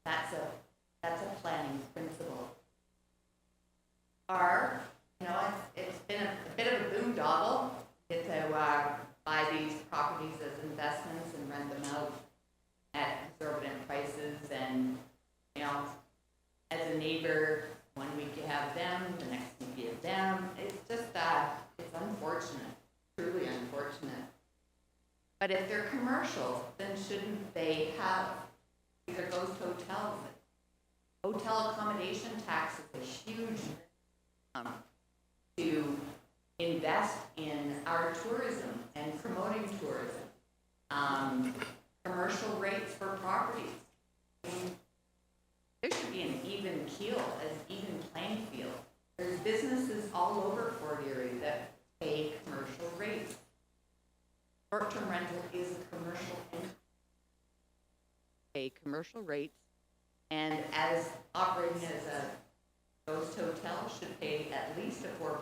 That's a planning principle. It's been a bit of a boondoggle to buy these properties as investments and rent them out at exorbitant prices, and as a neighbor, one week you have them, the next week you have them. It's just that, it's unfortunate, truly unfortunate. But if they're commercial, then shouldn't they have, these are ghost hotels. Hotel accommodation tax is a huge to invest in our tourism and promoting tourism. Commercial rates for properties. I mean, there should be an even keel, an even playing field. There's businesses all over Fort Erie that pay commercial rates. Short-term rental is a commercial income. Pay commercial rates, and as operating as a ghost hotel should pay at least a 4%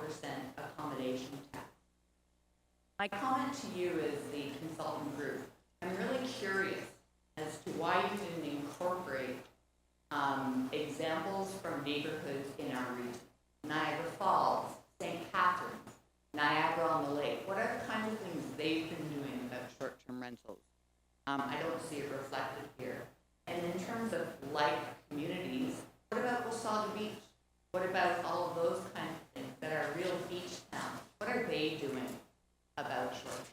accommodation tax. My comment to you as the consultant group, I'm really curious as to why you didn't incorporate examples from neighborhoods in our region. Niagara Falls, St. Catharines, Niagara on the Lake. What are the kinds of things they've been doing about short-term rentals? I don't see it reflected here. And in terms of like communities, what about Wasaga Beach? What about all of those kinds of things that are real beach towns? What are they doing about short-term?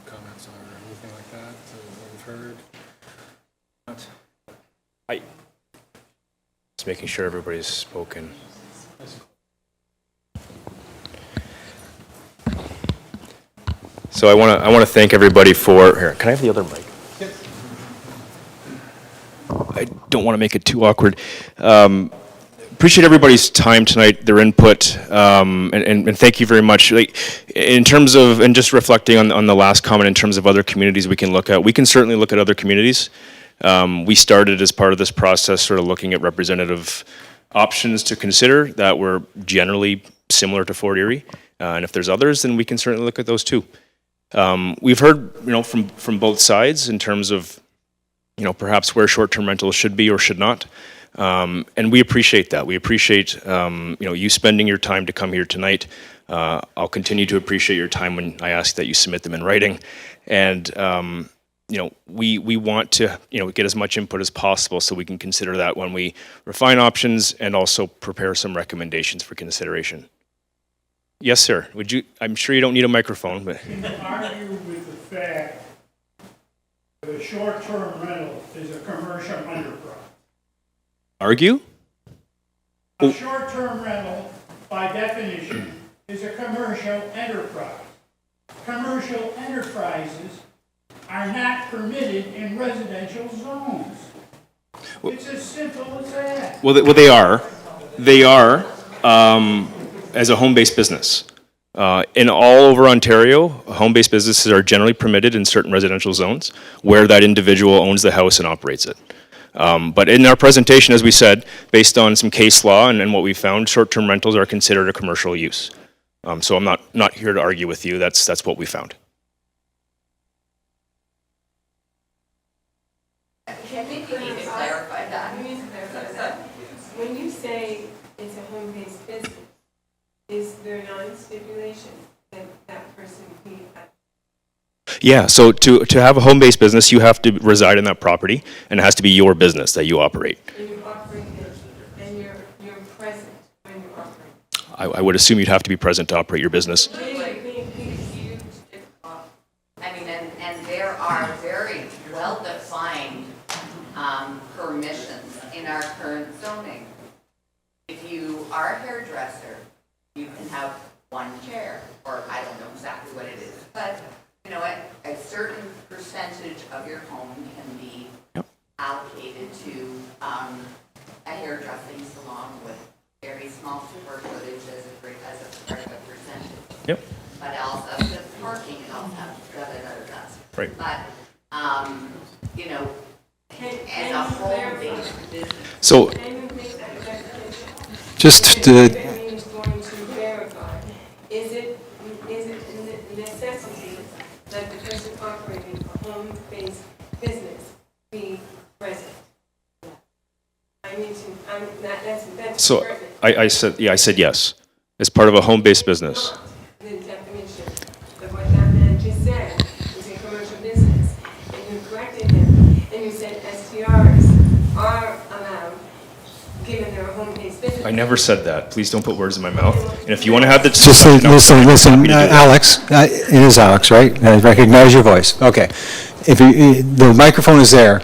Comments or anything like that that we've heard? Not. Just making sure everybody's spoken. So I want to thank everybody for here. Can I have the other mic? I don't want to make it too awkward. Appreciate everybody's time tonight, their input, and thank you very much. Like, in terms of, and just reflecting on the last comment, in terms of other communities we can look at, we can certainly look at other communities. We started as part of this process sort of looking at representative options to consider that were generally similar to Fort Erie. And if there's others, then we can certainly look at those too. We've heard, from both sides in terms of, perhaps where short-term rentals should be or should not. And we appreciate that. We appreciate, you spending your time to come here tonight. I'll continue to appreciate your time when I ask that you submit them in writing. And, we want to, get as much input as possible so we can consider that when we refine options and also prepare some recommendations for consideration. Yes, sir. I'm sure you don't need a microphone, but. Can you argue with the fact that a short-term rental is a commercial enterprise? Argue? A short-term rental, by definition, is a commercial enterprise. Commercial enterprises are not permitted in residential zones. It's as simple as that. Well, they are. They are, as a home-based business. In all over Ontario, home-based businesses are generally permitted in certain residential zones where that individual owns the house and operates it. But in our presentation, as we said, based on some case law and what we found, short-term rentals are considered a commercial use. So I'm not here to argue with you. That's what we found. I think you need to clarify that. When you say it's a home-based business, is there a non-stipulation that that person be at? Yeah, so to have a home-based business, you have to reside in that property, and it has to be your business that you operate. And you operate it, and you're present when you operate. I would assume you'd have to be present to operate your business. I mean, and there are very well-defined permissions in our current zoning. If you are a hairdresser, you can have one chair, or I don't know exactly what it is, but a certain percentage of your home can be allocated to a hairdressing salon with very small square footage as a part of a percentage. Yep. But also the parking and all that, Right. But, as a home-based business. So, Can you make that definition? Just What it means going to verify. Is it a necessity that the person operating a home-based business be present? I mean, that's so pertinent. I said yes. as part of a home-based business. The definition of what that man just said is a commercial business. And you corrected him, and you said STRs are allowed, given their home-based business. I never said that. Please don't put words in my mouth. And if you want to have the Just discussion, listen, Alex, it is Alex, right? I recognize your voice. Okay. The microphone is there,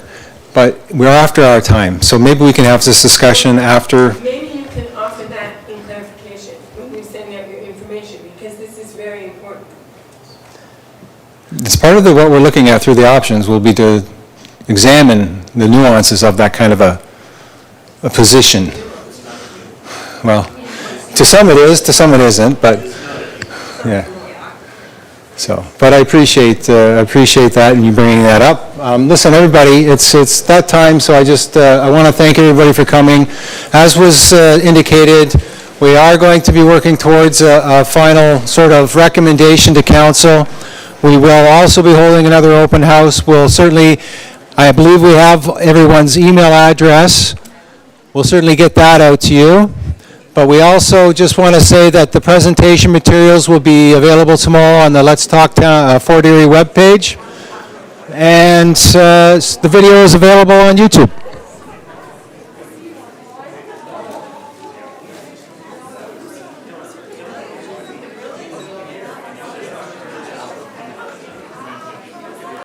but we're after our time, so maybe we can have this discussion after. Maybe you can offer that in clarification when you send out your information, because this is very important. It's part of what we're looking at through the options will be to examine the nuances of that kind of a position. Well, to some it is, to some it isn't, but, yeah. So, but I appreciate that and you bringing that up. Listen, everybody, it's that time, so I want to thank everybody for coming. As was indicated, we are going to be working towards a final sort of recommendation to council. We will also be holding another open house. We'll certainly, I believe we have everyone's email address. We'll certainly get that out to you. But we also just want to say that the presentation materials will be available tomorrow on the Let's Talk Fort Erie webpage. And the video is available on YouTube.